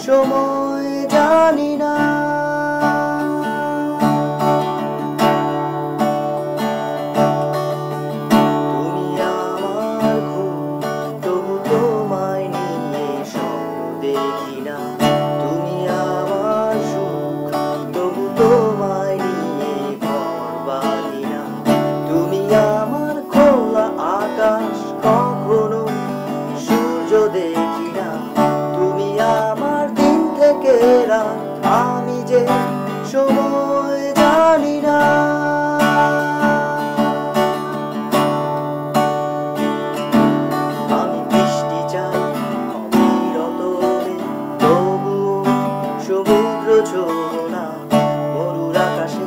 সময় জানি না। তুমি আমার ঘুম, তবু তোমায় নিয়ে স্বপ্ন দেখি না। তুমি আমার সুখ, তবু তোমায় নিয়ে ঘর বাঁধি না। তুমি আমার খোলা আকাশ, কখনো সূর্য দেখি না। তুমি আমার দিন থেকে রাত, আমি যে সময় জানি না। আমি বৃষ্টি চাই অবিরত, তবুও সমুদ্র ছোঁবো না। মরুর আকাশে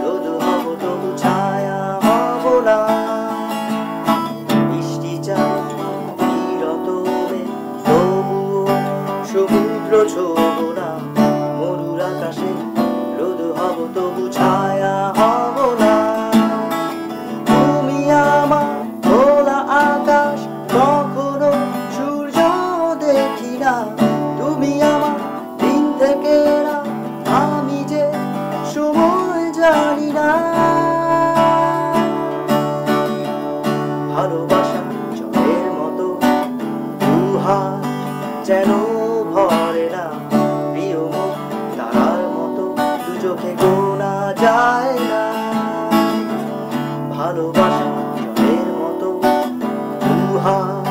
রোদ হব, তবু ছায়া হব না। বৃষ্টি চাই অবিরত, তবুও সমুদ্র ছোঁবো না। মরুর আকাশে রোদ হব, তবু ছায়া হব না। তুমি আমার খোলা আকাশ, কখনো সূর্য দেখি না। তুমি আমার দিন থেকে রাত, আমি যে সময় জানি না। ভালোবাসা জলের মতো, দুহাত যেন ভরে না। প্রিয় মুখ তারার মতো, দু চোখে গোনা যায় না। ভালোবাসা জলের মতো, দুহাত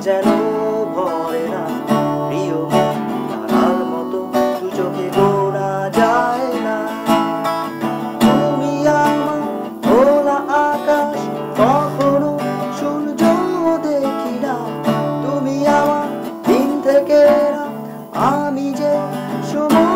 যেন ভরে না। প্রিয় মুখ তারার মতো, দু চোখে গোনা যায় না। তুমি আমার খোলা আকাশ, কখনো সূর্য দেখি না। তুমি আমার দিন থেকে রাত, আমি যে সময়